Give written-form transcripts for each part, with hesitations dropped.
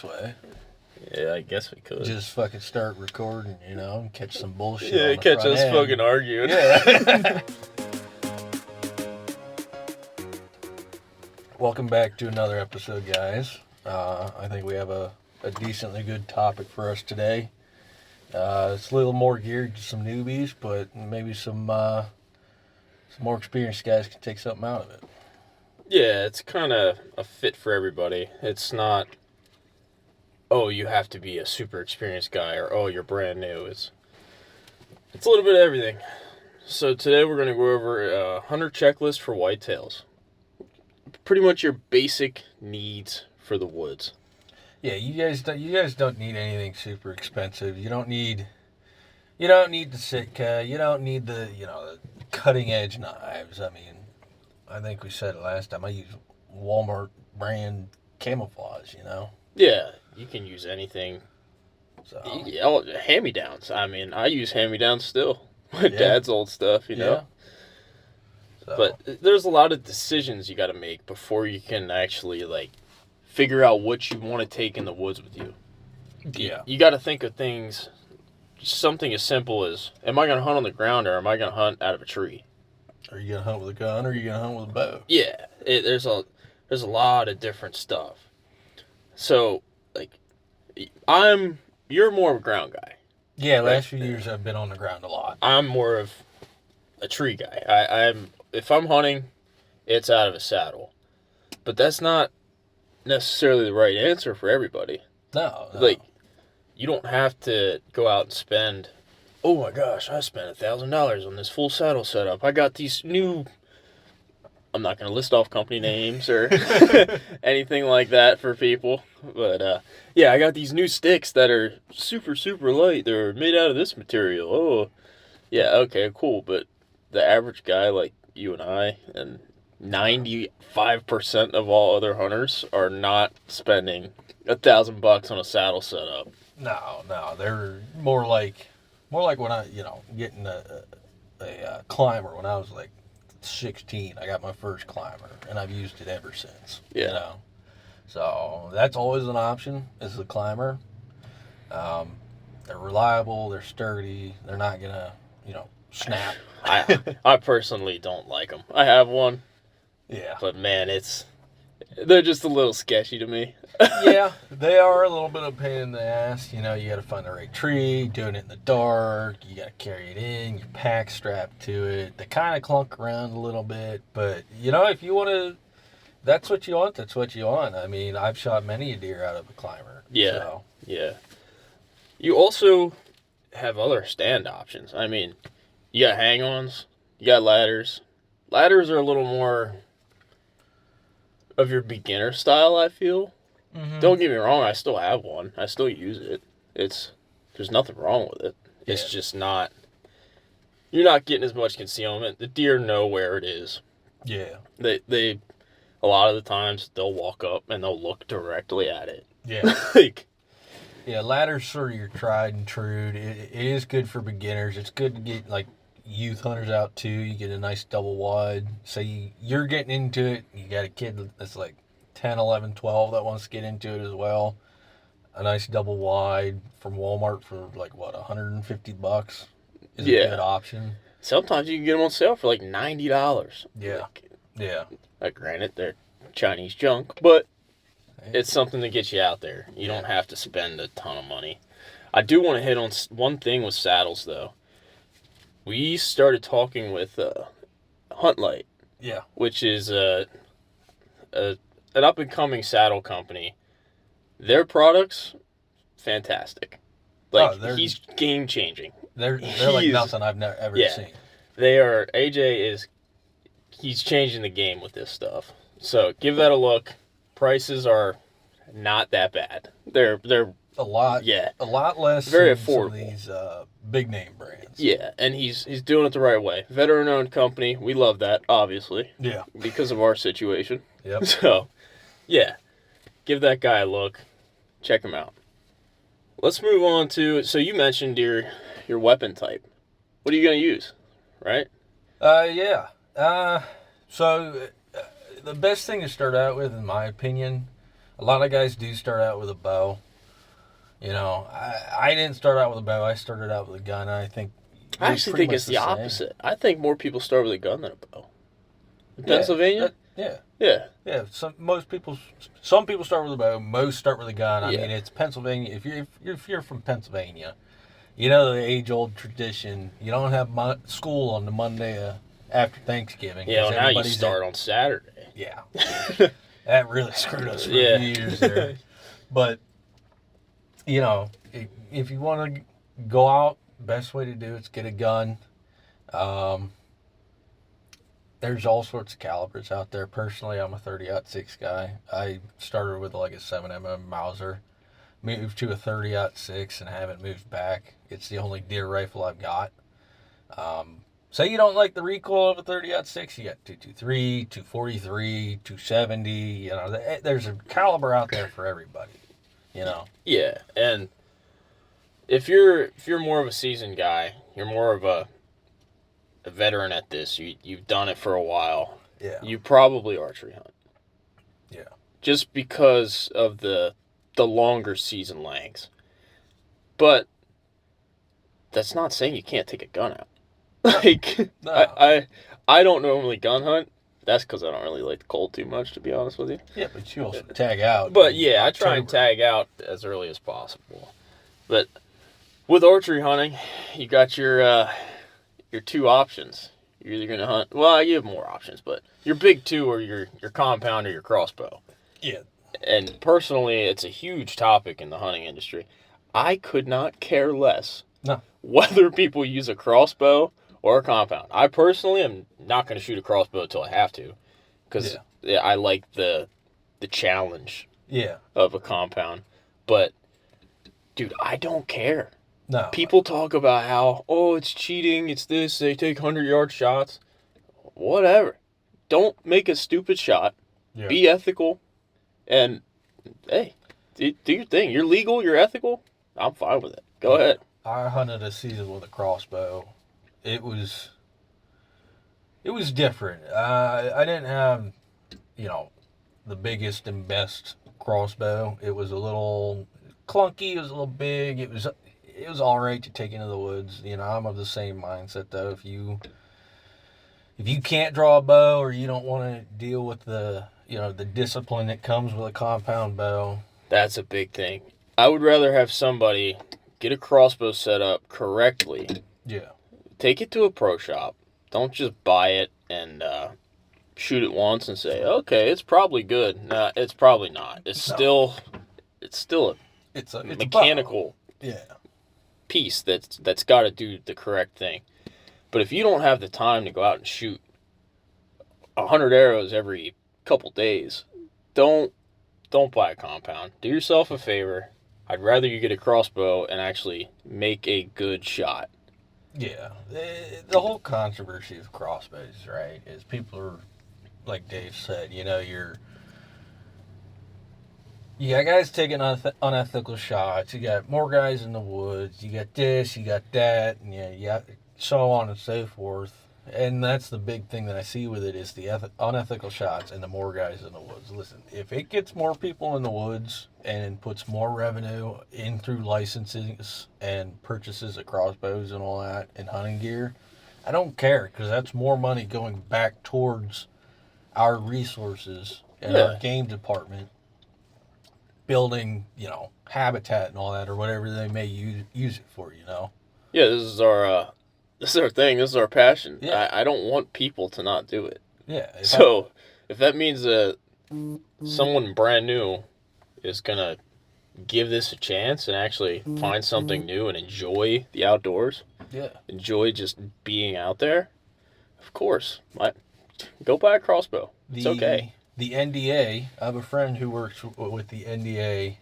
way. Yeah, I guess we could. Just fucking start recording, and catch some bullshit. Yeah, on the catch front us end. fucking arguing. Yeah. Welcome back to another episode, guys. I think we have a decently good topic for us today. It's a little more geared to some newbies, but maybe some more experienced guys can take something out of it. Yeah, it's kind of a fit for everybody. It's not, oh, you have to be a super experienced guy, or oh, you're brand new. It's a little bit of everything. So today we're going to go over a hunter checklist for whitetails. Pretty much your basic needs for the woods. Yeah, you guys don't need anything super expensive. You don't need the Sitka. You don't need the cutting edge knives. I mean, I think we said it last time. I use Walmart brand camouflage. Yeah, you can use anything. So Hand-me-downs. I mean, I use hand-me-downs still. My dad's old stuff, Yeah. So. But there's a lot of decisions you got to make before you can actually, figure out what you want to take in the woods with you. Yeah. You got to think of things, something as simple as, am I going to hunt on the ground or am I going to hunt out of a tree? Are you going to hunt with a gun or are you going to hunt with a bow? Yeah, there's a lot of different stuff. So, you're more of a ground guy. Yeah, last few years I've been on the ground a lot. I'm more of a tree guy. If I'm hunting, it's out of a saddle. But that's not necessarily the right answer for everybody. No. You don't have to go out and spend, oh my gosh, I spent $1,000 on this full saddle setup. I got these new, I'm not going to list off company names or anything like that for people. But, I got these new sticks that are super, super light. They're made out of this material. Oh, yeah, okay, cool. But the average guy like you and I, and 95% of all other hunters are not spending $1,000 on a saddle setup. No, they're more like when I, getting a climber when I was like 16. I got my first climber, and I've used it ever since. Yeah. So that's always an option, is the climber. They're reliable, they're sturdy, they're not gonna, snap. I personally don't like them. I have one. Yeah. But man, they're just a little sketchy to me. Yeah, they are a little bit of a pain in the ass. You got to find the right tree, doing it in the dark. You got to carry it in, your pack strapped to it. They kind of clunk around a little bit. But, if you want to, that's what you want, that's what you want. I mean, I've shot many a deer out of a climber. Yeah, so. Yeah. You also have other stand options. I mean, you got hang-ons, you got ladders. Ladders are a little more of your beginner style, I feel. Mm-hmm. Don't get me wrong, I still have one. I still use it. There's nothing wrong with it. Yeah. It's just not, you're not getting as much concealment. The deer know where it is. Yeah. They a lot of the times, they'll walk up and they'll look directly at it. Yeah. Yeah, ladders sort of your tried and true. It is good for beginners. It's good to get, youth hunters out, too. You get a nice double wide. So you're getting into it. You got a kid that's 10, 11, 12 that wants to get into it as well. A nice double wide from Walmart for, $150 is a good option. Sometimes you can get them on sale for, $90. Yeah. Yeah. Granted, they're Chinese junk, but it's something to get you out there. You don't have to spend a ton of money. I do want to hit on one thing with saddles, though. We started talking with Hunt Light. Yeah. Which is an up-and-coming saddle company. Their products, fantastic. He's game-changing. They're like nothing I've ever seen. They are. He's changing the game with this stuff. So give that a look. Prices are not that bad. They're a lot. Yeah, a lot less. Very than affordable. Some of these big name brands. Yeah, and he's doing it the right way. Veteran-owned company. We love that, obviously. Yeah. Because of our situation. Yep. So, yeah, give that guy a look. Check him out. Let's move on to. So you mentioned your weapon type. What are you gonna use? Right? Yeah. So the best thing to start out with, in my opinion, A lot of guys do start out with a bow. I didn't start out with a bow. I started out with a gun. I think I they're actually pretty think much it's the same. opposite. I think more people start with a gun than a bow. In Yeah, Pennsylvania? Yeah. yeah. Some people start with a bow. Most start with a gun. I Yeah. mean, it's Pennsylvania. If you're from Pennsylvania, you know the age-old tradition. You don't have school on the Monday after Thanksgiving. Yeah, 'Cause well, now you everybody's start on Saturday. Yeah, that really screwed us for Yeah. a few years there. But if you want to go out, best way to do it is get a gun. Um, there's all sorts of calibers out there. Personally, I'm a 30-06 guy. I started with like a 7mm Mauser, moved to a 30-06, and haven't moved back. It's the only deer rifle I've got. Say you don't like the recoil of a 30-06, you got 223, 243, 270. There's a caliber out there for everybody. Yeah, and if you're more of a seasoned guy, you're more of a veteran at this. You've done it for a while. Yeah. You probably archery hunt. Yeah. Just because of the longer season lengths. But that's not saying you can't take a gun out. Like No. I don't normally gun hunt. That's because I don't really like the cold too much, to be honest with you. Yeah, but you also tag out. But yeah, I try and tag out as early as possible. But with archery hunting, you got your two options. You're either gonna hunt. Well, you have more options, but your big two are your compound or your crossbow. Yeah. And personally, it's a huge topic in the hunting industry. I could not care less whether people use a crossbow or a compound. I personally am not going to shoot a crossbow until I have to, because I like the challenge of a compound. But, dude, I don't care. No. People talk about how, it's cheating, it's this, they take 100-yard shots. Whatever. Don't make a stupid shot. Yeah. Be ethical. And, hey, do your thing. You're legal, you're ethical. I'm fine with it. Go ahead. I hunted a season with a crossbow. It was different. I didn't have, the biggest and best crossbow. It was a little clunky. It was a little big. It was all right to take into the woods. I'm of the same mindset though. If you can't draw a bow, or you don't want to deal with the discipline that comes with a compound bow, that's a big thing. I would rather have somebody get a crossbow set up correctly. Yeah. Take it to a pro shop. Don't just buy it and shoot it once and say, okay, it's probably good. Nah, it's probably not. It's still a mechanical piece that's got to do the correct thing. But if you don't have the time to go out and shoot 100 arrows every couple days, don't buy a compound. Do yourself a favor. I'd rather you get a crossbow and actually make a good shot. Yeah. The whole controversy of crossbows, right, is people are, like Dave said, you got guys taking unethical shots. You got more guys in the woods. You got this, you got that, and you got so on and so forth. And that's the big thing that I see with it is the unethical shots and the more guys in the woods. Listen, if it gets more people in the woods and puts more revenue in through licenses and purchases of crossbows and all that and hunting gear, I don't care, because that's more money going back towards our resources and our game department, building, habitat and all that, or whatever they may use it for, Yeah, this is our thing. This is our passion. Yeah. I don't want people to not do it. Yeah. If that means that someone brand new is going to give this a chance and actually find something new and enjoy the outdoors, enjoy just being out there, of course, go buy a crossbow. It's okay. The NDA, I have a friend who works with the NDA,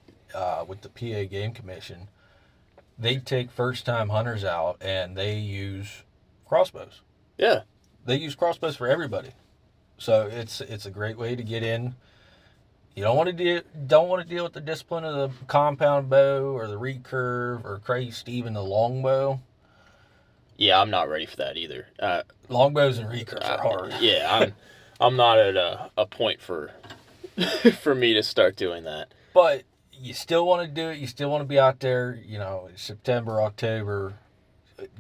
with the PA Game Commission. They take first-time hunters out, and they use crossbows. Yeah. They use crossbows for everybody. So it's a great way to get in. You don't want to deal with the discipline of the compound bow or the recurve or Christ, even the longbow. Yeah, I'm not ready for that either. Longbows and recurves are hard. Yeah, I'm not at a point for me to start doing that. But you still want to do it. You still want to be out there, September, October.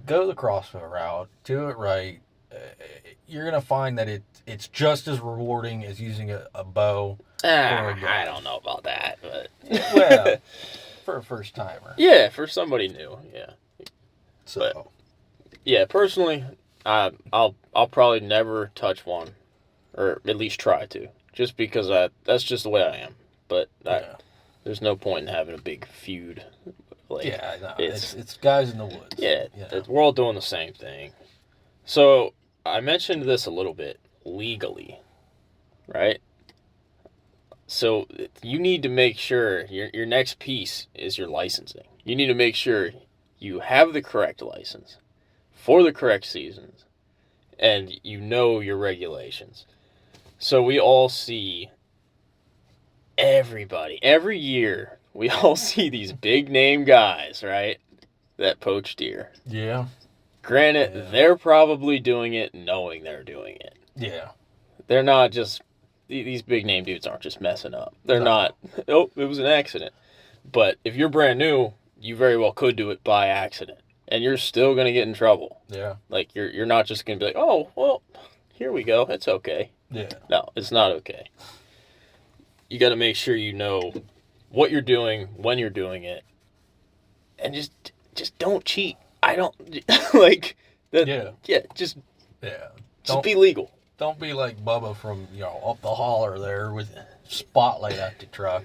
Go the crossbow route. Do it right. You're going to find that it's just as rewarding as using a bow or a gun. I don't know about that, but Well, for a first timer. Yeah, for somebody new, yeah. So, but, yeah, personally, I'll probably never touch one, or at least try to, just because that's just the way I am. But there's no point in having a big feud. No, it's guys in the woods. Yeah, we're all doing the same thing. So I mentioned this a little bit legally, right? So you need to make sure your next piece is your licensing. You need to make sure you have the correct license for the correct seasons, and you know your regulations. So we all see every year, we all see these big name guys, right, that poach deer. Yeah. Granted, they're probably doing it knowing they're doing it. Yeah. They're not just, these big name dudes aren't just messing up. They're not, it was an accident. But if you're brand new, you very well could do it by accident. And you're still going to get in trouble. Yeah. Like, you're not just going to be like, oh, well, here we go. It's okay. Yeah. No, it's not okay. You got to make sure you know what you're doing, when you're doing it. And just don't cheat. I don't, like, that. Yeah, just be legal. Don't be like Bubba from, up the holler there with spotlight at the truck.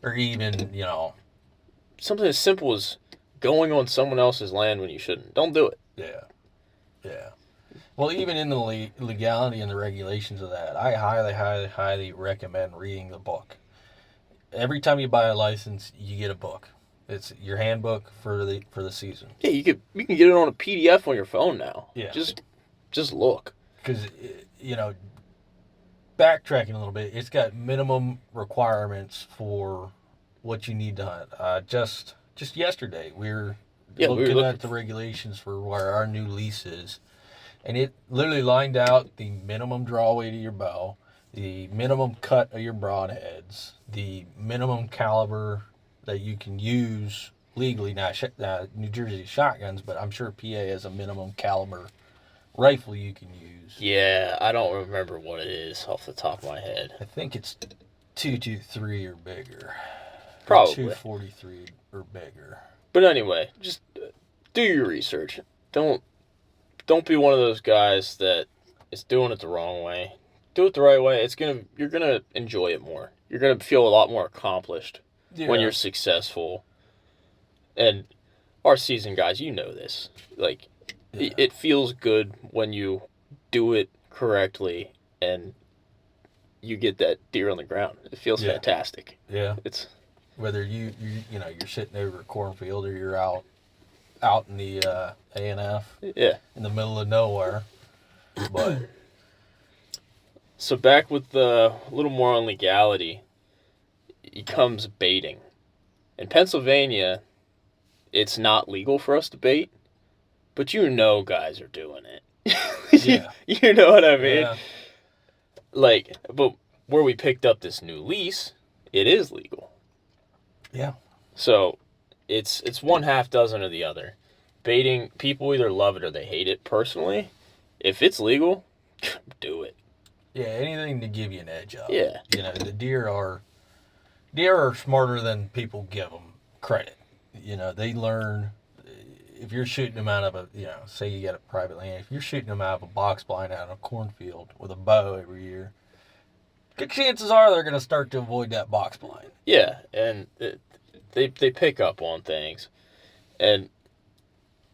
Or even, something as simple as going on someone else's land when you shouldn't. Don't do it. Yeah. Well, even in the legality and the regulations of that, I highly, highly, highly recommend reading the book. Every time you buy a license, you get a book. It's your handbook for the season. Yeah, you can get it on a PDF on your phone now. Yeah. Just look. Because, backtracking a little bit, it's got minimum requirements for what you need to hunt. Just yesterday, we were looking at the regulations for where our new lease is, and it literally lined out the minimum draw weight of your bow, the minimum cut of your broadheads, the minimum caliber that you can use legally. Now, New Jersey shotguns, but I'm sure PA has a minimum caliber rifle you can use. Yeah, I don't remember what it is off the top of my head. I think it's 223 or bigger. Probably. Or 243 or bigger. But anyway, just do your research. Don't be one of those guys that is doing it the wrong way. Do it the right way. You're gonna enjoy it more. You're gonna feel a lot more accomplished when you're successful. And our seasoned guys, you know this. Like, it feels good when you do it correctly and you get that deer on the ground. It feels fantastic. Yeah. It's whether you're sitting over a cornfield or you're out in the A&F. Yeah. In the middle of nowhere. But so back with the little more on legality, it comes baiting. In Pennsylvania, it's not legal for us to bait, but guys are doing it. Yeah. You know what I mean? Yeah. Like, but where we picked up this new lease, it is legal. Yeah. So it's one half dozen or the other. Baiting, people either love it or they hate it. Personally, if it's legal, do it. Yeah, anything to give you an edge up. Yeah. The deer are smarter than people give them credit. They learn. If you're shooting them out of a, say you got a private land, if you're shooting them out of a box blind out in a cornfield with a bow every year, good chances are they're going to start to avoid that box blind. Yeah, and they pick up on things, and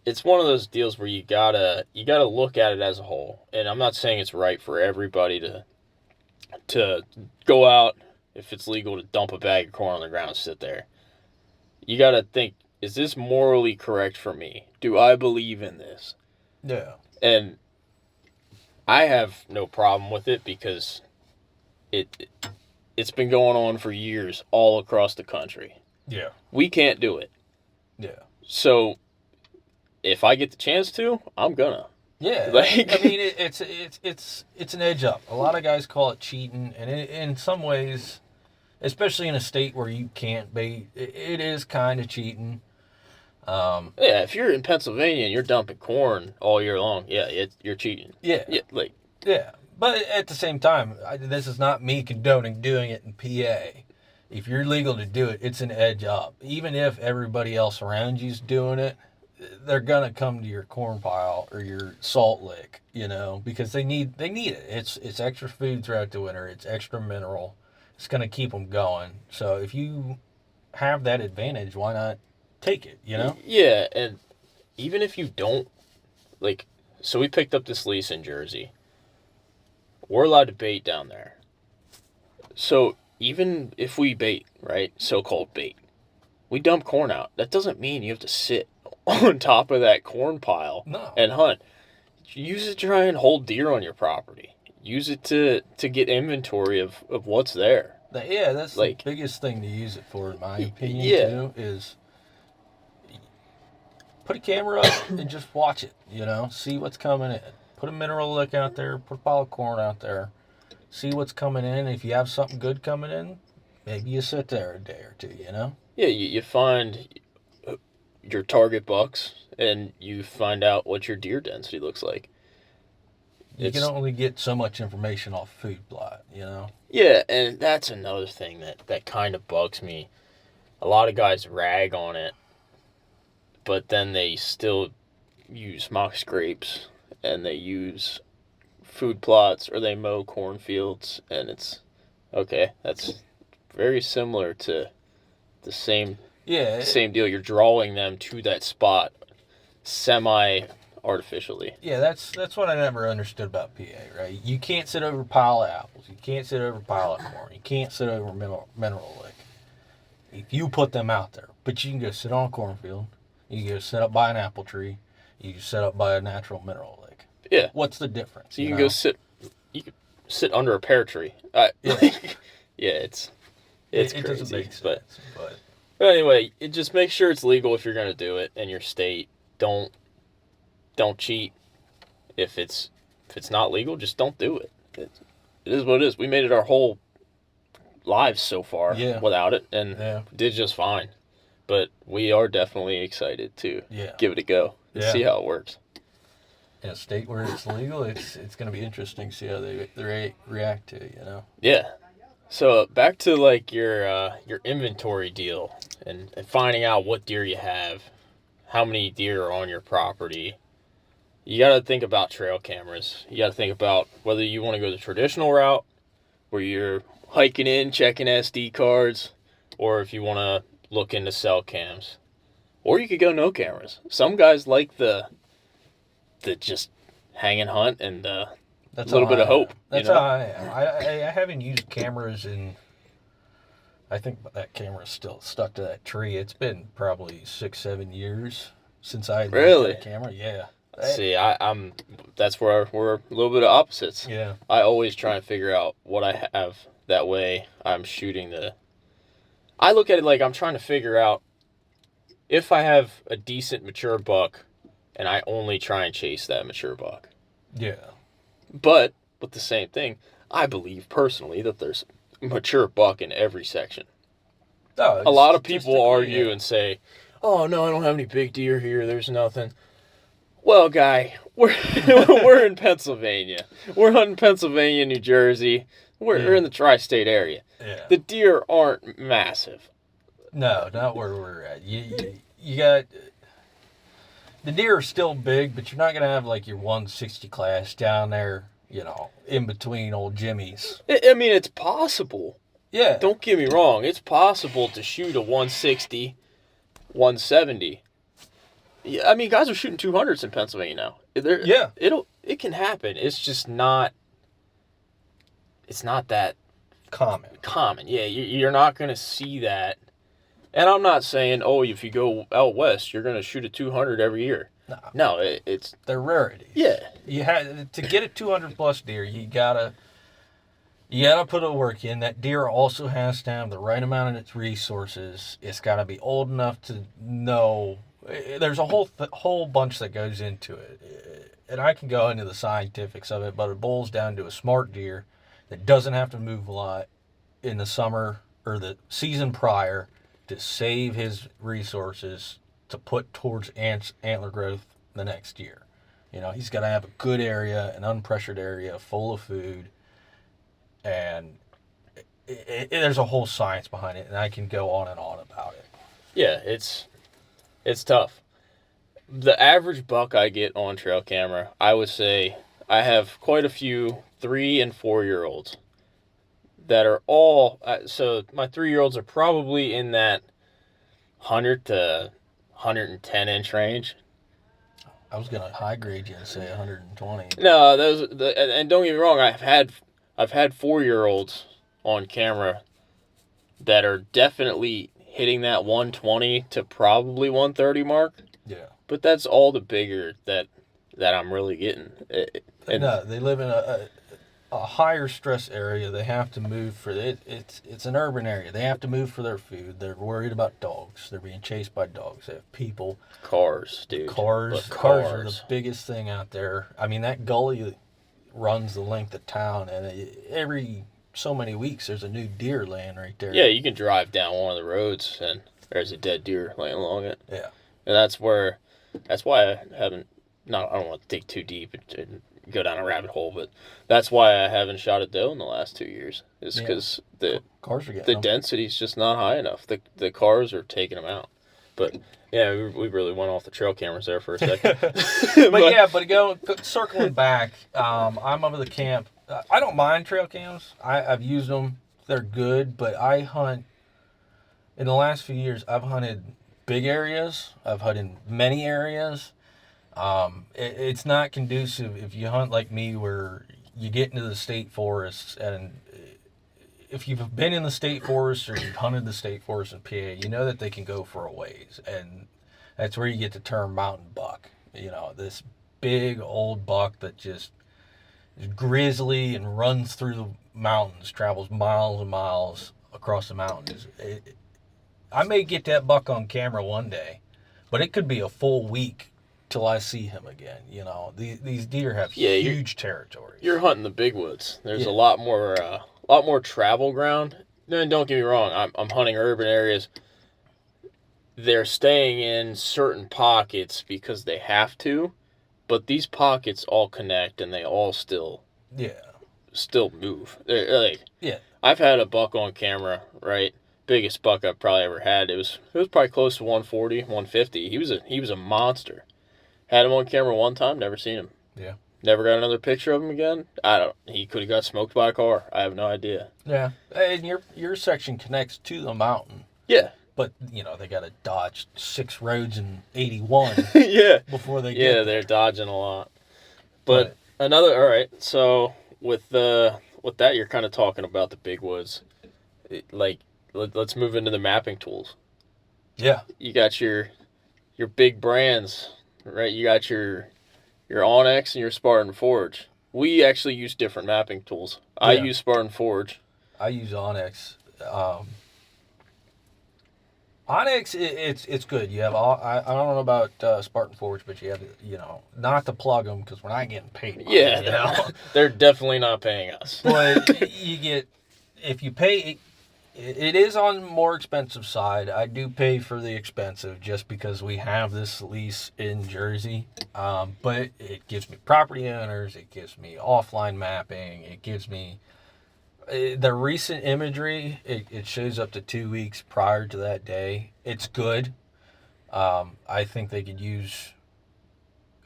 it's one of those deals where you gotta look at it as a whole. And I'm not saying it's right for everybody to go out, if it's legal, to dump a bag of corn on the ground and sit there. You gotta think, is this morally correct for me? Do I believe in this? Yeah. And I have no problem with it because it's been going on for years all across the country. Yeah. We can't do it. Yeah. So if I get the chance to, I'm gonna. Yeah. It's an edge up. A lot of guys call it cheating, and in some ways especially in a state where you can't bait. It is kind of cheating. Yeah, if you're in Pennsylvania and you're dumping corn all year long, yeah, you're cheating. Yeah, Yeah, like yeah. But at the same time, this is not me condoning doing it in PA. If you're legal to do it, it's an edge up. Even if everybody else around you's doing it, they're gonna come to your corn pile or your salt lick, because they need it. It's extra food throughout the winter. It's extra mineral. It's gonna keep them going. So if you have that advantage, why not take it? yeah, and even if you don't like, so we picked up this lease in Jersey. We're allowed to bait down there. So even if we bait, right, so-called bait, we dump corn out. That doesn't mean you have to sit on top of that corn pile No. and hunt. Use it to try and hold deer on your property. Use it to get inventory of what's there. Yeah, that's like the biggest thing to use it for, in my opinion, yeah. too, is put a camera up and just watch it, see what's coming in. Put a mineral lick out there, put a pile of corn out there, see what's coming in. If you have something good coming in, maybe you sit there a day or two, Yeah, you find your target bucks and you find out what your deer density looks like. You can only get so much information off food plot, Yeah, and that's another thing that kind of bugs me. A lot of guys rag on it, but then they still use mock scrapes and they use food plots or they mow cornfields, and it's okay. That's very similar to the same deal. You're drawing them to that spot semi artificially. Yeah, that's what I never understood about PA, right? You can't sit over a pile of apples. You can't sit over a pile of corn. You can't sit over mineral lick. If you put them out there, but you can go sit on a cornfield. You can go sit up by an apple tree. You can sit up by a natural mineral lick. Yeah. What's the difference? So you can go sit. You can sit under a pear tree. Yeah. Yeah, it's crazy. Doesn't make sense. But anyway, just make sure it's legal if you're going to do it in your state. Don't cheat. If it's not legal, just don't do it. It is what it is. We made it our whole lives so far without it, and did just fine. But we are definitely excited to give it a go and see how it works. In a state where it's legal, it's going to be interesting to see how they react to it, Yeah. So back to like your inventory deal and finding out what deer you have, how many deer are on your property. You got to think about trail cameras. You got to think about whether you want to go the traditional route where you're hiking in, checking SD cards, or if you want to look into cell cams. Or you could go no cameras. Some guys like the just hang and hunt and that's a little bit of hope. That's how I am. I haven't used cameras in, I think that camera's still stuck to that tree. It's been probably 6-7 years since I used a camera. Yeah. See, I'm that's where we're a little bit of opposites. Yeah. I always try and figure out what I have. That way I'm shooting I look at it like I'm trying to figure out if I have a decent mature buck and I only try and chase that mature buck. Yeah. But with the same thing, I believe personally that there's mature buck in every section. Oh, a lot of people argue and say, "Oh no, I don't have any big deer here. There's nothing." Well, guy, we're in Pennsylvania. We're hunting Pennsylvania, New Jersey. We're in the tri-state area. Yeah. The deer aren't massive. No, not where we're at. You got the deer are still big, but you're not gonna have like your 160 class down there, in between old Jimmy's. I mean, it's possible. Yeah. Don't get me wrong. It's possible to shoot a 160, 170. Yeah, I mean, guys are shooting 200s in Pennsylvania now. It can happen. It's just not. It's not that common. Yeah, you're not gonna see that. And I'm not saying, if you go out west, you're gonna shoot a 200 every year. No, it's they're rarities. Yeah, you had to get a 200 plus deer. You gotta put a work in. That deer also has to have the right amount of its resources. It's got to be old enough to know. There's a whole bunch that goes into it, and I can go into the scientifics of it, but it boils down to a smart deer that doesn't have to move a lot in the summer or the season prior to save his resources to put towards antler growth the next year. He's got to have a good area, an unpressured area full of food, and there's a whole science behind it, and I can go on and on about it. Yeah, it's tough. The average buck I get on trail camera, I would say I have quite a few 3 and 4 year olds that are all. So my 3-year-olds are probably in that 100 to 110 inch range. I was gonna high grade you and say 120. No, and don't get me wrong. I've had 4-year-olds on camera that are definitely hitting that 120 to probably 130 mark. Yeah. But that's all the bigger that I'm really getting. No, they live in a higher stress area. They have to move for it. It's an urban area. They have to move for their food. They're worried about dogs. They're being chased by dogs. They have people. Cars, dude. Cars are the biggest thing out there. I mean, that gully runs the length of town, and every so many weeks there's a new deer laying right there. Yeah, you can drive down one of the roads and there's a dead deer laying along it. Yeah. And that's why I haven't. I don't want to dig too deep and go down a rabbit hole, but that's why I haven't shot a doe in the last 2 years. Is because the cars are getting density's just not high enough. The cars are taking them out. But yeah, we really went off the trail cameras there for a second. but circling back, I'm over the camp. I don't mind trail cams. I've used them. They're good, but I hunt. In the last few years, I've hunted big areas. I've hunted many areas. It's not conducive if you hunt like me, where you get into the state forests, and if you've been in the state forest or you've hunted the state forest in PA, you know that they can go for a ways, and that's where you get the term mountain buck. This big old buck that just is grizzly and runs through the mountains, travels miles and miles across the mountains. I may get that buck on camera one day, but it could be a full week till I see him again. These deer have huge territories. You're hunting the big woods. There's a lot more travel ground. And don't get me wrong, I'm hunting urban areas. They're staying in certain pockets because they have to, but these pockets all connect and they all still move. I've had a buck on camera, right? Biggest buck I've probably ever had. It was probably close to 140, 150. He was a monster. Had him on camera one time, never seen him. Yeah. Never got another picture of him again. He could have got smoked by a car. I have no idea. Yeah. And your section connects to the mountain. Yeah. But, they got to dodge 6 roads in 81 before they get there. They're dodging a lot. But all right, so with that, you're kind of talking about the big woods. Let's move into the mapping tools. Yeah. You got your big brands, right? You got your Onyx and your Spartan Forge. We actually use different mapping tools. Yeah. I use Spartan Forge. I use Onyx. Onyx, it's good. You have I don't know about Spartan Forge, but you have not to plug them because we're not getting paid. Yeah, they're definitely not paying us. But you get, if you pay, it is on the more expensive side. I do pay for the expensive just because we have this lease in Jersey. But it gives me property owners. It gives me offline mapping. It gives me the recent imagery. It shows up to 2 weeks prior to that day. It's good. I think they could use.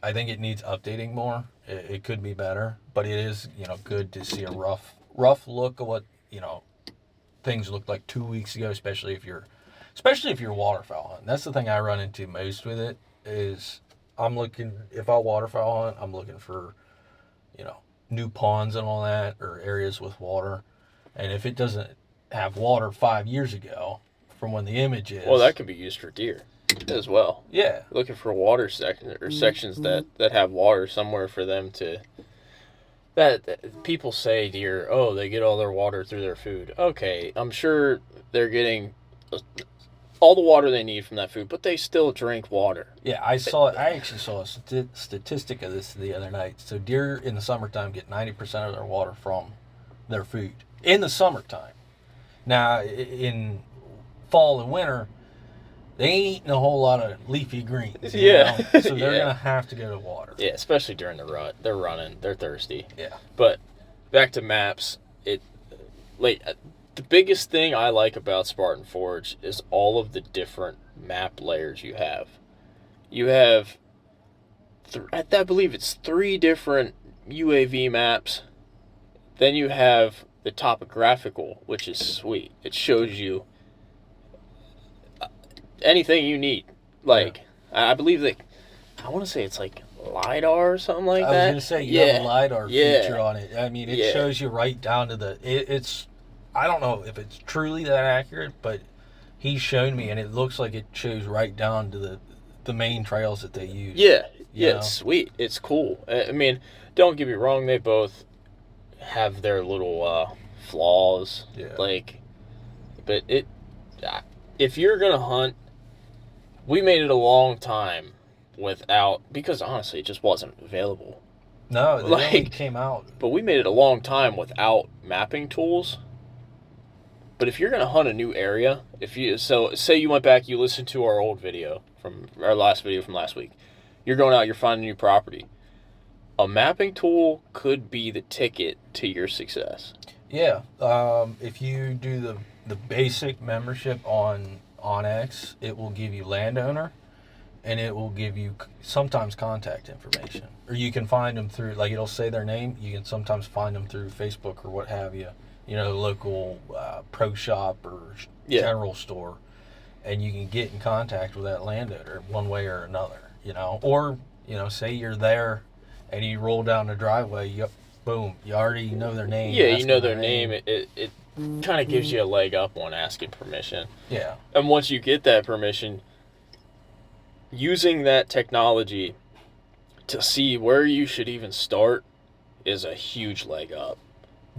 I think it needs updating more. It could be better, but it is good to see a rough look of what things looked like 2 weeks ago, especially if you're waterfowl hunting. That's the thing I run into most with it is if I waterfowl hunt, I'm looking for new ponds and all that, or areas with water. And if it doesn't have water 5 years ago from when the image is, well, that could be used for deer as well. Yeah, looking for water sections that have water somewhere for them to. That people say deer, they get all their water through their food. Okay, I'm sure they're getting all the water they need from that food, but they still drink water. Yeah, I actually saw a statistic of this the other night. So deer in the summertime get 90% of their water from their food in the summertime. Now, in fall and winter, they ain't eating a whole lot of leafy greens. Yeah. So they're Yeah. going to have to go to water. Yeah, especially during the rut. They're running. They're thirsty. Yeah. But back to maps. The biggest thing I like about Spartan Forge is all of the different map layers you have. You have, I believe it's 3 different UAV maps. Then you have the topographical, which is sweet. It shows you anything you need. Like, I believe that, I want to say it's like LiDAR or something like that. I was going to say, you have a LiDAR feature on it. I mean, it shows you right down to the, it's, I don't know if it's truly that accurate, but he's shown me, and it looks like it shows right down to the main trails that they use. Yeah, it's sweet. It's cool. I mean, don't get me wrong, they both have their little flaws. Yeah. But if you're going to hunt, we made it a long time without, because honestly, it just wasn't available. No, they only came out. But we made it a long time without mapping tools. But if you're going to hunt a new area, say you went back, you listened to our old video from our last video from last week. You're going out, you're finding a new property. A mapping tool could be the ticket to your success. Yeah. If you do the basic membership on Onyx, it will give you landowner, and it will give you sometimes contact information. Or you can find them through, like, it'll say their name. You can sometimes find them through Facebook or what have you. Local pro shop or general store, and you can get in contact with that landowner one way or another, Or, say you're there and you roll down the driveway, boom, you already know their name. Yeah, you know their name. It kind of gives you a leg up on asking permission. Yeah. And once you get that permission, using that technology to see where you should even start is a huge leg up.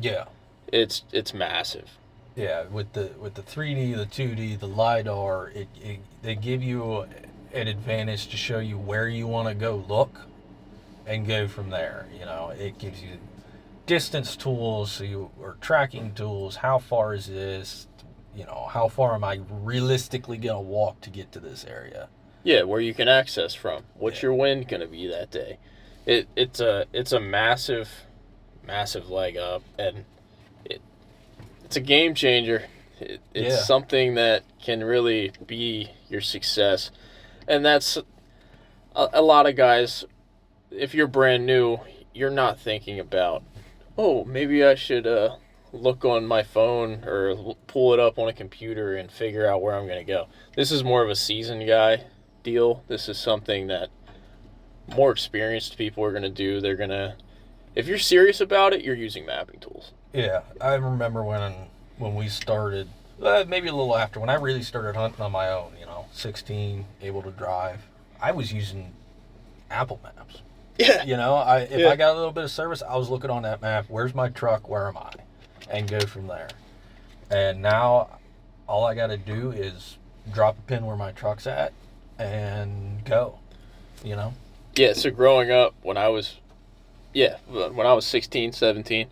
Yeah. It's massive. Yeah, with the 3D, the 2D, the LiDAR, they give you an advantage to show you where you want to go look and go from there. It gives you distance tools, or tracking tools. How far is this? How far am I realistically going to walk to get to this area? Yeah, where you can access from. What's your wind going to be that day? It's a massive leg up, and it's a game changer. It's something that can really be your success. And that's a lot of guys, if you're brand new, you're not thinking about, oh, maybe I should look on my phone or pull it up on a computer and figure out where I'm going to go. This is more of a seasoned guy deal. This is something that more experienced people are going to do. They're going to, if you're serious about it, you're using mapping tools. Yeah, I remember when we started, maybe a little after, when I really started hunting on my own, 16, able to drive, I was using Apple Maps. Yeah. If I got a little bit of service, I was looking on that map, where's my truck, where am I? And go from there. And now, all I got to do is drop a pin where my truck's at and go, Yeah, so growing up, when I was 16, 17,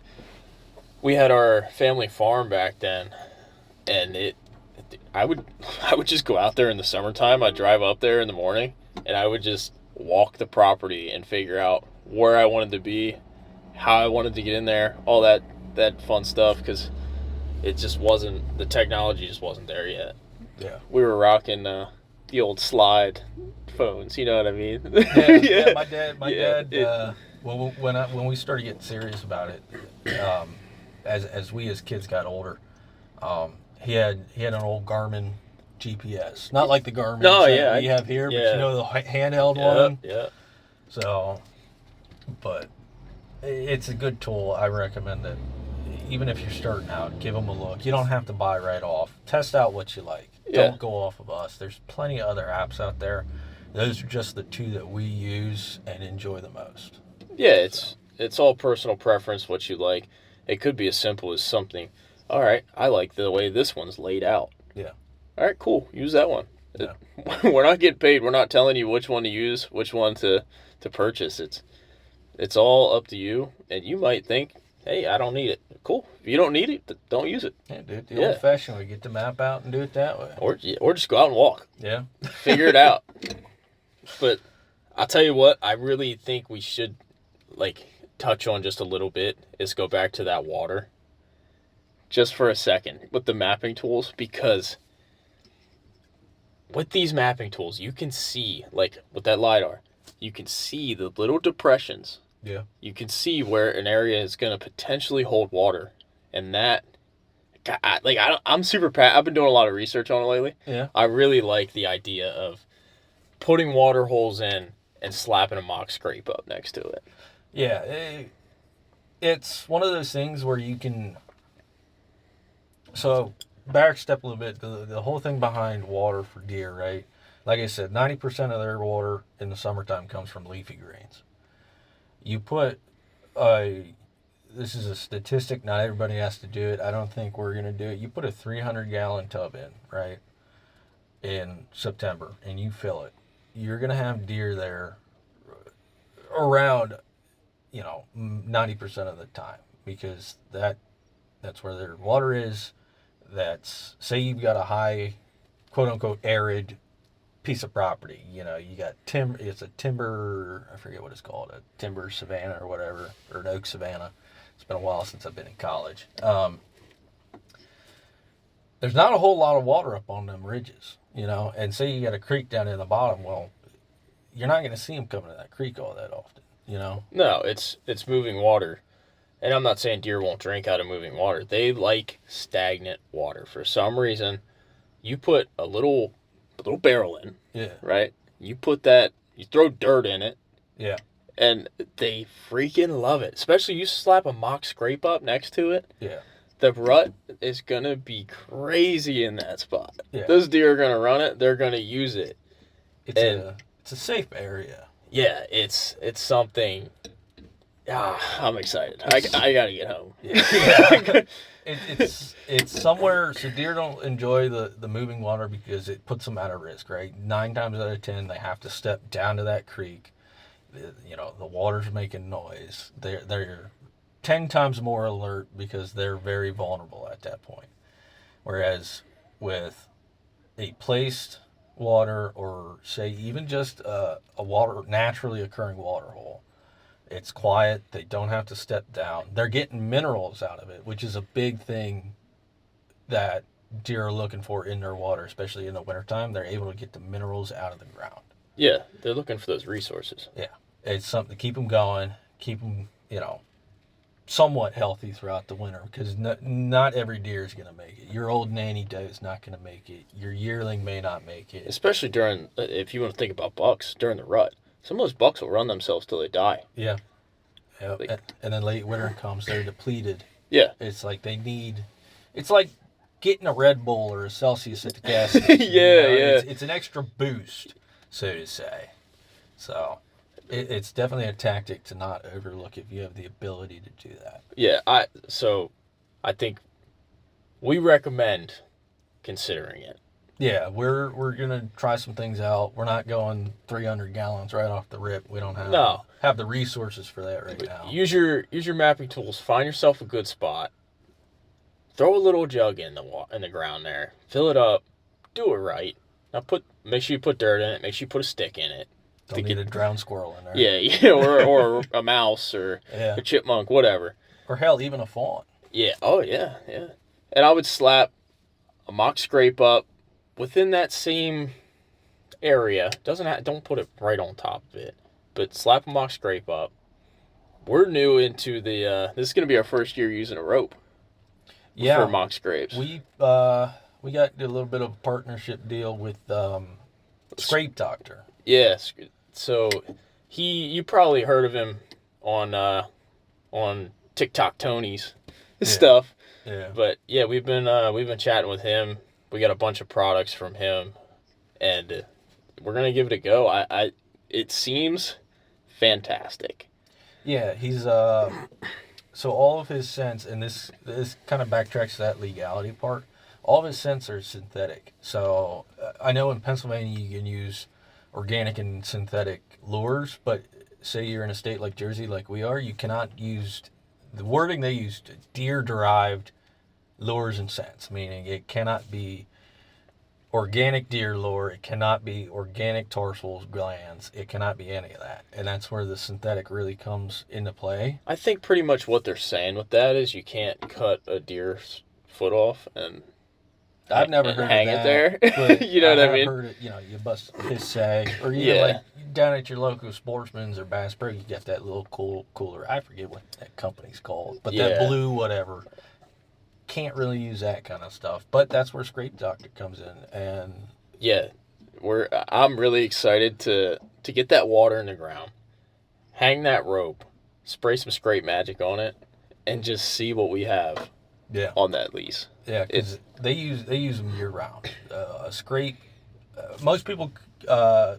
we had our family farm back then, and I would just go out there in the summertime. I'd drive up there in the morning, and I would just walk the property and figure out where I wanted to be, how I wanted to get in there, all that fun stuff, because it just wasn't, the technology just wasn't there yet. Yeah. We were rocking the old slide phones, you know what I mean? Yeah. My dad. When we started getting serious about it, as we as kids got older, he had an old Garmin GPS, not like the Garmin we have here, but the handheld one. Yeah. So, but it's a good tool. I recommend it. Even if you're starting out, give them a look. You don't have to buy right off. Test out what you like. Yeah. Don't go off of us. There's plenty of other apps out there. Those are just the 2 that we use and enjoy the most. Yeah, it's all personal preference, what you like. It could be as simple as something, all right, I like the way this one's laid out. Yeah. All right, cool. Use that one. Yeah. We're not getting paid. We're not telling you which one to use, which one to purchase. It's all up to you. And you might think, Hey, I don't need it. Cool. If you don't need it, don't use it. Yeah, dude. The Yeah. old-fashioned way, get the map out and do it that way. Or just go out and walk. Yeah. Figure it out. But I'll tell you what, I really think we should, like, touch on just a little bit is go back to that water. Just for a second with the mapping tools, because with these mapping tools, you can see, like, with that LiDAR, you can see the little depressions. Yeah. You can see where an area is going to potentially hold water. And that, I'm super I've been doing a lot of research on it lately. Yeah. I really like the idea of putting water holes in and slapping a mock scrape up next to it. Yeah. It's one of those things where you can... So, back step a little bit. The whole thing behind water for deer, right? Like I said, 90% of their water in the summertime comes from leafy greens. You put this is a statistic, not everybody has to do it. I don't think we're going to do it. You put a 300-gallon tub in, right, in September, and you fill it. You're going to have deer there around, 90% of the time, because that's where their water is. That's, say you've got a high, quote-unquote, arid piece of property. You got timber. It's a timber. I forget what it's called. A timber savanna or whatever, or an oak savanna. It's been a while since I've been in college. There's not a whole lot of water up on them ridges, And say you got a creek down in the bottom. Well, you're not going to see them coming to that creek all that often, No, it's moving water. And I'm not saying deer won't drink out of moving water. They like stagnant water. For some reason, you put a little barrel in. Yeah. Right? You throw dirt in it. Yeah. And they freaking love it. Especially you slap a mock scrape up next to it. Yeah. The rut is going to be crazy in that spot. Yeah. Those deer are going to run it. They're going to use it. It's a safe area. Yeah, it's something. I'm excited. I got to get home. Yeah. It's somewhere, so deer don't enjoy the moving water because it puts them at a risk, right? 9 times out of 10, they have to step down to that creek. The water's making noise. They're 10 times more alert because they're very vulnerable at that point. Whereas with a placed water, or say even just a naturally occurring water hole, it's quiet. They don't have to step down. They're getting minerals out of it, which is a big thing that deer are looking for in their water, especially in the wintertime. They're able to get the minerals out of the ground. Yeah, they're looking for those resources. Yeah. It's something to keep them going, keep them, somewhat healthy throughout the winter, because not every deer is going to make it. Your old nanny doe is not going to make it. Your yearling may not make it. Especially if you want to think about bucks, during the rut. Some of those bucks will run themselves till they die. Yeah. Yep. And then late winter comes, they're depleted. Yeah. It's like it's like getting a Red Bull or a Celsius at the gas station. Yeah. It's an extra boost, so to say. So it's definitely a tactic to not overlook if you have the ability to do that. Yeah, I think we recommend considering it. Yeah, we're gonna try some things out. We're not going 300 gallons right off the rip. We don't have the resources for that right now. Use your mapping tools. Find yourself a good spot. Throw a little jug in the ground there. Fill it up. Do it right. Now make sure you put dirt in it. Make sure you put a stick in it. Don't need a drowned squirrel in there. Yeah, or a mouse or a chipmunk, whatever. Or hell, even a fawn. Yeah. Oh yeah. And I would slap a mock scrape up within that same area. Don't put it right on top of it, but slap a mock scrape up. We're new into the. This is gonna be our first year using a rope. Yeah. For mock scrapes. We got a little bit of a partnership deal with Scrape Doctor. Yes. So you probably heard of him on TikTok Tony's stuff. Yeah. But yeah, we've been chatting with him. We got a bunch of products from him, and we're gonna give it a go. It seems fantastic. Yeah, he's so all of his scents, and this kind of backtracks to that legality part. All of his scents are synthetic. So I know in Pennsylvania you can use organic and synthetic lures, but say you're in a state like Jersey, like we are, you cannot use the wording they used, deer-derived lures and scents, meaning it cannot be organic deer lure, it cannot be organic tarsals, glands, it cannot be any of that. And that's where the synthetic really comes into play. I think pretty much what they're saying with that is you can't cut a deer's foot off and I've never heard hang of it that, there. but You know what I have mean? heard it, you bust his sag, or even Yeah. like down at your local Sportsman's or Bass Pro, you got that little cooler. I forget what that company's called, but that Yeah. blue whatever. Can't really use that kind of stuff, but that's where Scrape Doctor comes in, and Yeah, I'm really excited to get that water in the ground, hang that rope, spray some Scrape Magic on it, and just see what we have yeah, on that lease. yeah, because they use them year round. Scrape, most people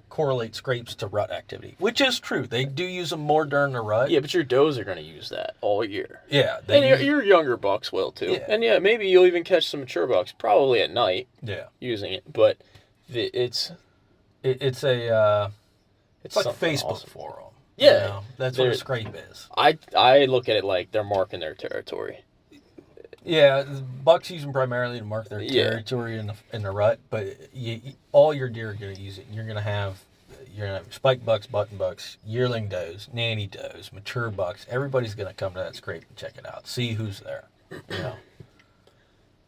correlate scrapes to rut activity, which is true. They do use them more during the rut. Yeah, but your does are going to use that all year. Yeah, And your younger bucks will too. Yeah. And yeah, maybe you'll even catch some mature bucks, probably at night, yeah. using it. But it's It's like something Facebook awesome. for them. Yeah, that's what a scrape is. I look at it like they're marking their territory. Yeah, the bucks use them primarily to mark their Yeah. territory in the rut, but all your deer are going to use it. You're going to have spike bucks, button bucks, yearling does, nanny does, mature bucks. Everybody's going to come to that scrape and check it out, see who's there.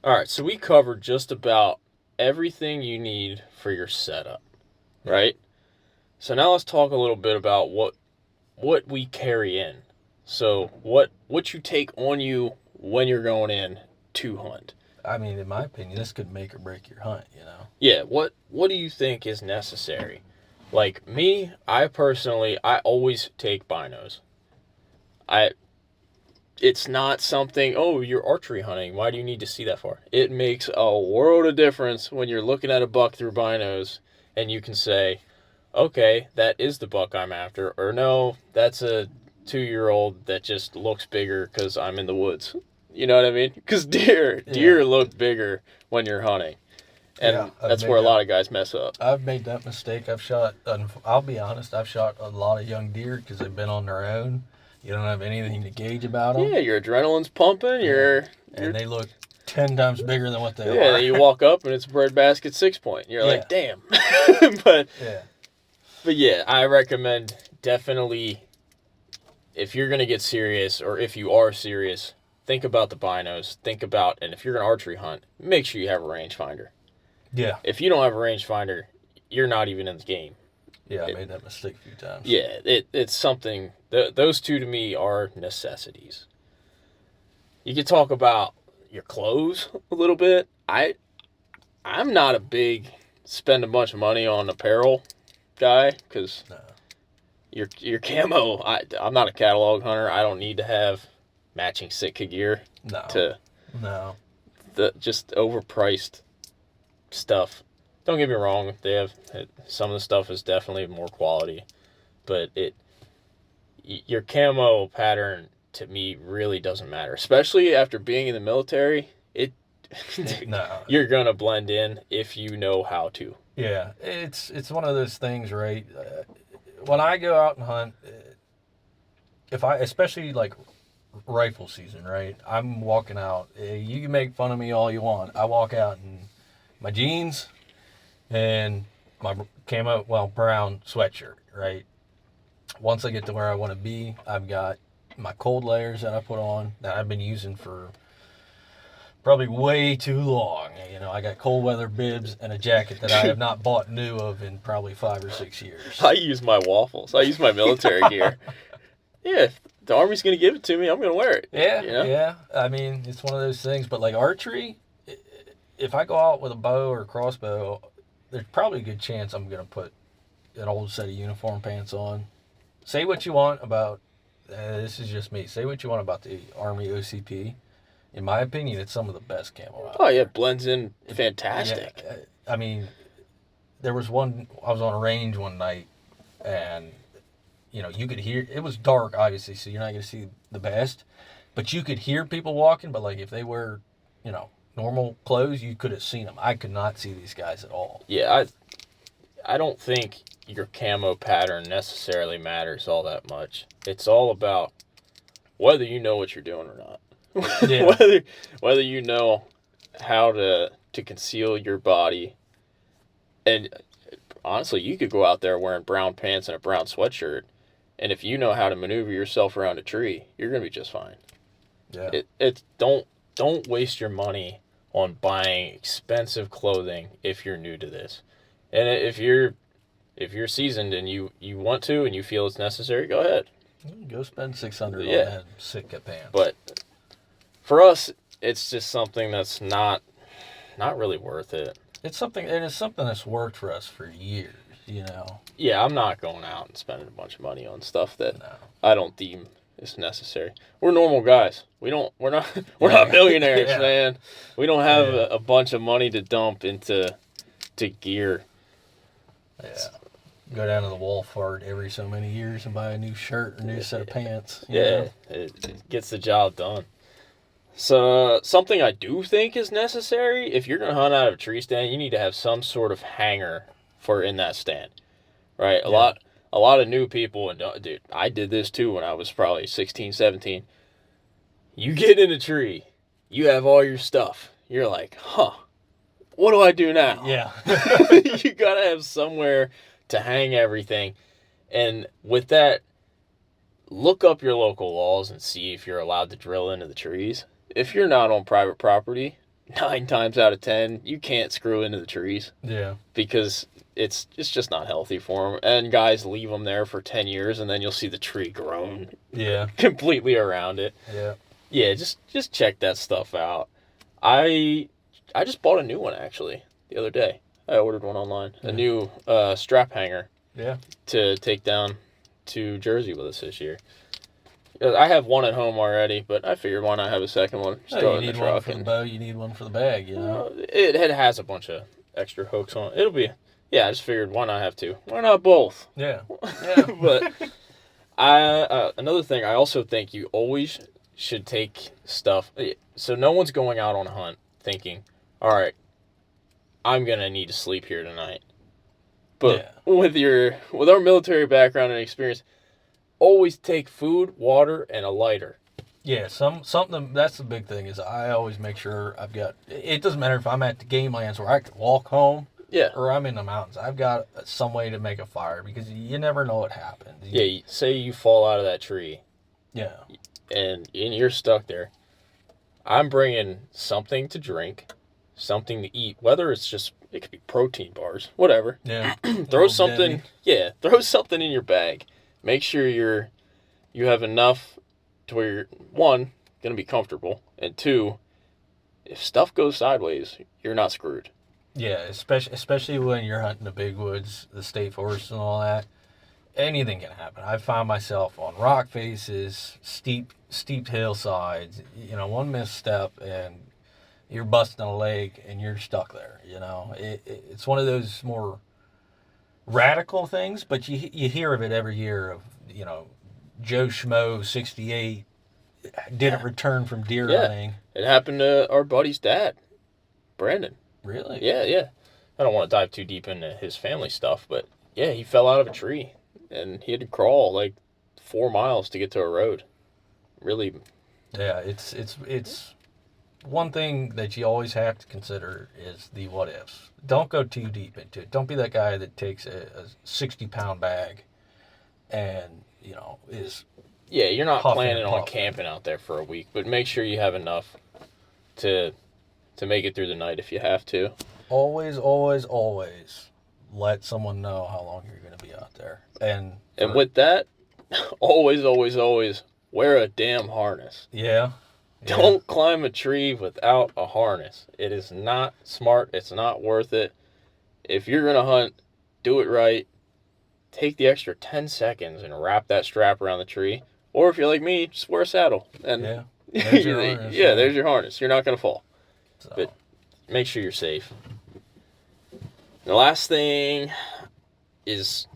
All right, so we covered just about everything you need for your setup, right? So now let's talk a little bit about what we carry in. So what you take on you when you're going in to hunt. I mean, in my opinion, this could make or break your hunt, Yeah, what do you think is necessary? Like me, I always take binos. It's not something, oh, you're archery hunting, why do you need to see that far? It makes a world of difference when you're looking at a buck through binos and you can say, okay, that is the buck I'm after, or no, that's a 2-year-old that just looks bigger because I'm in the woods. You know what I mean? Because deer look bigger when you're hunting. And that's where a lot of guys mess up. I've made that mistake. I'll be honest, I've shot a lot of young deer because they've been on their own. You don't have anything to gauge about them. Yeah, your adrenaline's pumping. And they look 10 times bigger than what they are. Yeah, then you walk up and it's a breadbasket 6-point. You're like, damn. But yeah, I recommend definitely, if you're going to get serious, or if you are serious, think about the binos. And if you're going to archery hunt, make sure you have a rangefinder. Yeah. If you don't have a rangefinder, you're not even in the game. Yeah, I made that mistake a few times. Yeah, it's something, those two to me are necessities. You could talk about your clothes a little bit. I'm not a big spend a bunch of money on apparel guy, because your camo, I'm not a catalog hunter. I don't need to have matching Sitka gear. No. The just overpriced stuff. Don't get me wrong, some of the stuff is definitely more quality, but your camo pattern to me really doesn't matter, especially after being in the military. You're gonna blend in if you know how to. Yeah, it's one of those things, right? When I go out and hunt, especially like rifle season, right? I'm walking out. You can make fun of me all you want. I walk out in my jeans and my brown sweatshirt, right? Once I get to where I want to be, I've got my cold layers that I put on that I've been using for probably way too long. I got cold weather bibs and a jacket that I have not bought new of in probably 5 or 6 years. I use my waffles. I use my military gear. Yeah, if the Army's going to give it to me, I'm going to wear it. Yeah. I mean, it's one of those things. But like archery, if I go out with a bow or a crossbow, there's probably a good chance I'm going to put an old set of uniform pants on. Say what you want about, this is just me, say what you want about the Army OCP. In my opinion, it's some of the best camo out there. Yeah, it blends in fantastic. Yeah, I mean, there was one, I was on a range one night, and, you could hear, it was dark, obviously, so you're not going to see the best, but you could hear people walking, but like if they wear, normal clothes, you could have seen them. I could not see these guys at all. Yeah, I don't think your camo pattern necessarily matters all that much. It's all about whether you know what you're doing or not. Yeah. whether you know how to conceal your body. And honestly, you could go out there wearing brown pants and a brown sweatshirt, and if you know how to maneuver yourself around a tree, you're gonna be just fine. Yeah. It's don't waste your money on buying expensive clothing if you're new to this. And if you're seasoned and you want to and you feel it's necessary, go ahead. Go spend 600 Yeah. on that Sitka pants. But for us, it's just something that's not really worth it. It's something that's worked for us for years, you know. Yeah, I'm not going out and spending a bunch of money on stuff that No. I don't deem is necessary. We're normal guys. We're not millionaires, Yeah. man. We don't have Yeah. a bunch of money to dump into gear. Yeah. Go down to the Walmart every so many years and buy a new shirt or a new set of pants. you Yeah, know? it gets the job done. So something I do think is necessary, if you're gonna hunt out of a tree stand, you need to have some sort of hanger for in that stand, right? A lot of new people, and dude, I did this too when I was probably 16, 17. You get in a tree, you have all your stuff. You're like, huh, what do I do now? Yeah. You gotta have somewhere to hang everything. And with that, look up your local laws and see if you're allowed to drill into the trees. If you're not on private property, 9 times out of 10, you can't screw into the trees Yeah. because it's just not healthy for them. And guys leave them there for 10 years, and then you'll see the tree grown Yeah. completely around it. Yeah. Yeah, just check that stuff out. I just bought a new one, actually, the other day. I ordered one online. A new strap hanger Yeah. to take down to Jersey with us this year. I have one at home already, but I figured why not have a second one? Just throw it You in the need one truck. for the bow, you need one for the bag, you know? It has a bunch of extra hooks on it. It'll be, yeah, I just figured why not have two? Why not both? Yeah. Yeah. But another thing, I also think you always should take stuff. So no one's going out on a hunt thinking, all right, I'm going to need to sleep here tonight. But with our military background and experience, always take food, water, and a lighter. Yeah, something that's the big thing is I always make sure I've got. It doesn't matter if I'm at the game lands where I can walk home, Yeah. or I'm in the mountains. I've got some way to make a fire because you never know what happens. Yeah, say you fall out of that tree Yeah. and you're stuck there. I'm bringing something to drink, something to eat, whether it could be protein bars, whatever. Yeah. Throw something, throw something in your bag. Make sure you have enough to where you're, one, going to be comfortable, and two, if stuff goes sideways, you're not screwed. Yeah, especially when you're hunting the big woods, the state forest and all that. Anything can happen. I found myself on rock faces, steep hillsides. You know, one misstep and you're busting a leg and you're stuck there. You know, it's one of those more radical things, but you hear of it every year. Of Joe Schmo 68 didn't return from deer hunting. It happened to our buddy's dad, Brandon. Really? Yeah. I don't want to dive too deep into his family stuff, but yeah, he fell out of a tree and he had to crawl like 4 miles to get to a road. Really. Yeah, it's one thing that you always have to consider is the what ifs. Don't go too deep into it. Don't be that guy that takes a 60-pound bag and is you're not planning on puffing. camping out there for a week, but make sure you have enough to make it through the night if you have to. Always let someone know how long you're going to be out there. And with that, always wear a damn harness. Yeah. Don't climb a tree without a harness. It is not smart. It's not worth it. If you're going to hunt, do it right. Take the extra 10 seconds and wrap that strap around the tree. Or if you're like me, just wear a saddle. And there's your harness. There's your harness. You're not going to fall. So. But make sure you're safe. The last thing is,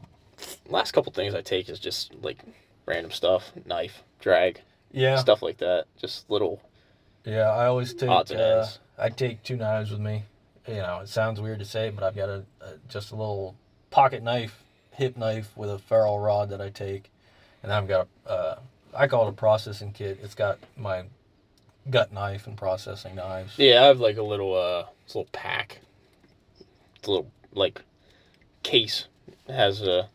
last couple things I take is just like random stuff, knife, drag, stuff like that. Just little. Yeah, I always take. Odds and ends. I take 2 knives with me. It sounds weird to say, but I've got just a little pocket knife, hip knife with a ferrule rod that I take, and I've got a I call it a processing kit. It's got my gut knife and processing knives. Yeah, I have like a little it's a little pack. It's a little like case. It has a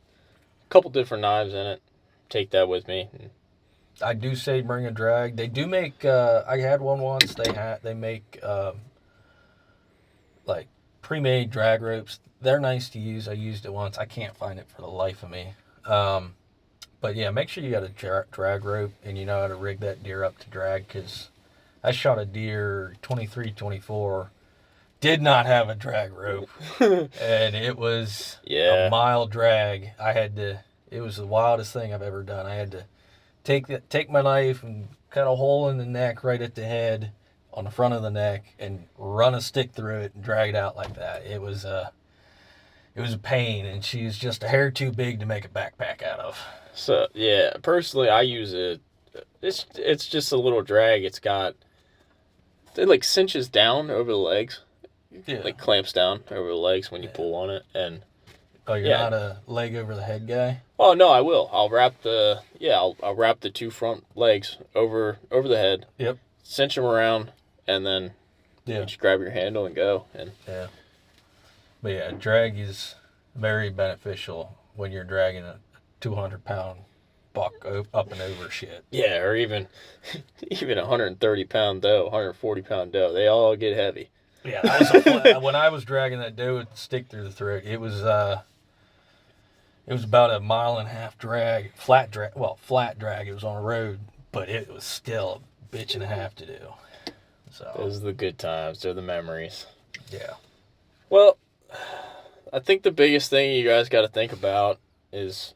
couple different knives in it. Take that with me. I do say bring a drag. They do make. I had one once. They make like pre-made drag ropes. They're nice to use. I used it once. I can't find it for the life of me. But yeah, make sure you got a drag rope and you know how to rig that deer up to drag, because I shot a deer 23, 24. Did not have a drag rope, and it was Yeah. a mile drag. It was the wildest thing I've ever done. I had to take my knife and cut a hole in the neck right at the head, on the front of the neck, and run a stick through it and drag it out like that. It was a pain, and she's just a hair too big to make a backpack out of. So yeah, personally, I use it. It's just a little drag. It like cinches down over the legs. Yeah. Like clamps down over the legs when you pull on it, and oh, you're not a leg over the head guy? Oh no, I will. I'll wrap the two front legs over the head. Yep. Cinch them around, and then you just grab your handle and go. And but yeah, drag is very beneficial when you're dragging a 200-pound buck up and over shit. Yeah, or even 130-pound doe, 140-pound doe. They all get heavy. Yeah, that was when I was dragging that doe with the stick through the throat. It was about a mile and a half drag, flat drag. It was on a road, but it was still a bitch and a half to do. So those are the good times. They're the memories. Yeah. Well, I think the biggest thing you guys got to think about is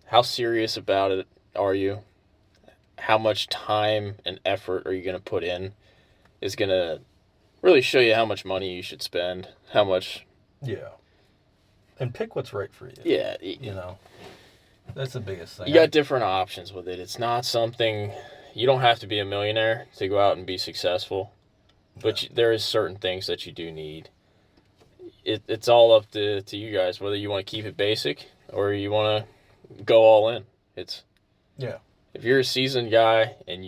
how serious about it are you? How much time and effort are you going to put in? Is going to really show you how much money you should spend, how much. Yeah. And pick what's right for you. Yeah. You know, that's the biggest thing. You got different options with it. It's not something, you don't have to be a millionaire to go out and be successful, but there is certain things that you do need. It's all up to you guys, whether you want to keep it basic or you want to go all in. If you're a seasoned guy and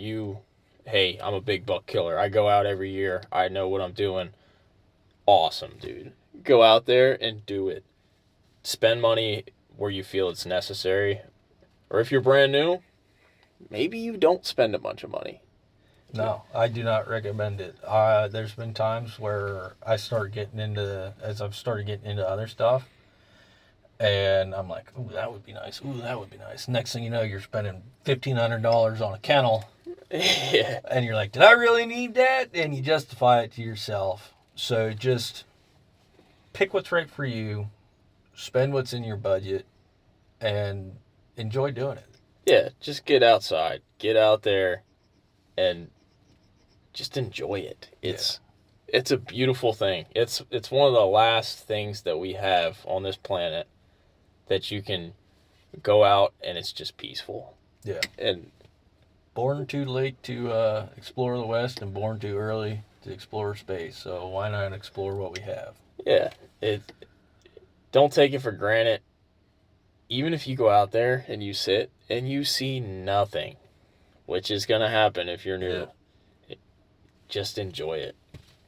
hey, I'm a big buck killer. I go out every year. I know what I'm doing. Awesome, dude. Go out there and do it. Spend money where you feel it's necessary. Or if you're brand new, maybe you don't spend a bunch of money. No, I do not recommend it. There's been times where as I've started getting into other stuff, and I'm like, ooh, that would be nice. Ooh, that would be nice. Next thing you know, you're spending $1,500 on a kennel. Yeah. And you're like, did I really need that? And you justify it to yourself. So just pick what's right for you, spend what's in your budget, and enjoy doing it. Yeah, just get outside. Get out there and just enjoy it. It's a beautiful thing. It's one of the last things that we have on this planet that you can go out and it's just peaceful. Yeah. And born too late to explore the West and born too early to explore space. So why not explore what we have? Yeah. Don't take it for granted. Even if you go out there and you sit and you see nothing, which is going to happen if you're new, just enjoy it.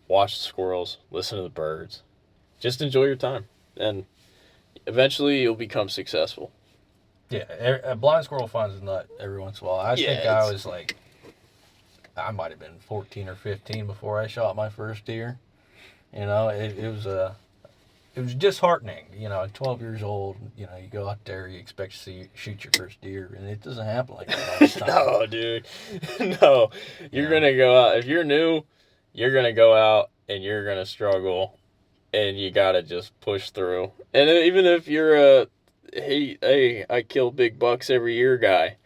Watch the squirrels, listen to the birds. Just enjoy your time. And eventually you'll become successful. Yeah, a blind squirrel finds a nut every once in a while. I think I was like, I might have been 14 or 15 before I shot my first deer. You know, it was disheartening. You know, at 12 years old, you know, you go out there, you expect to shoot your first deer, and it doesn't happen like that all the time. No, dude. No. You're going to go out. If you're new, you're going to go out and you're going to struggle, and you got to just push through. And even if you're hey, I kill big bucks every year guy,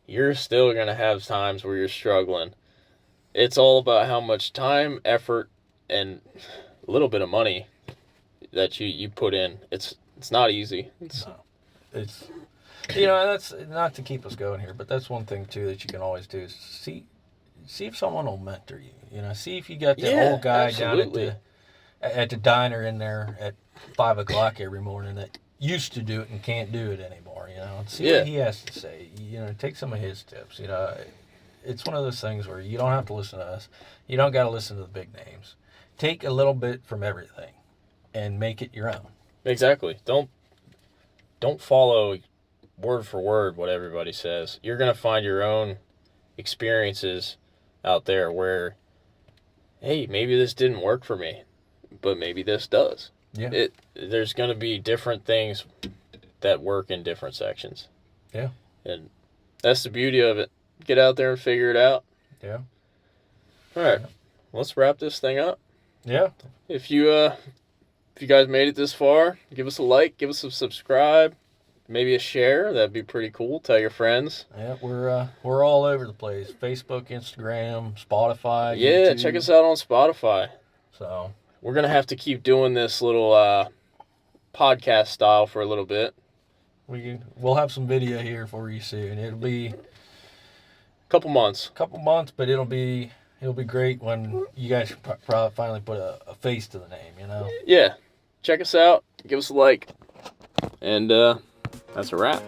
you're still going to have times where you're struggling. It's all about how much time, effort, and a little bit of money that you put in. It's not easy. It's you know, that's not to keep us going here, but that's one thing too that you can always do is see if someone will mentor you. You know, see if you got that old guy down at the diner in there at 5 o'clock every morning that used to do it and can't do it anymore, and see Yeah. what he has to say. Take some of his tips. It's one of those things where you don't have to listen to us. You don't got to listen to the big names. Take a little bit from everything and make it your own. Exactly. Don't follow word for word what everybody says. You're going to find your own experiences out there where, hey, maybe this didn't work for me, but maybe this does. Yeah. There's going to be different things that work in different sections. Yeah. And that's the beauty of it. Get out there and figure it out. Yeah. All right. Let's wrap this thing up. Yeah. If you guys made it this far, give us a like, give us a subscribe, maybe a share. That'd be pretty cool. Tell your friends. Yeah, we're all over the place. Facebook, Instagram, Spotify. Yeah, YouTube. check us out on Spotify. So we're gonna have to keep doing this little podcast style for a little bit. We'll have some video here for you soon. It'll be couple months, but it'll be great when you guys probably finally put a face to the name. Yeah, check us out. Give us a like, and that's a wrap.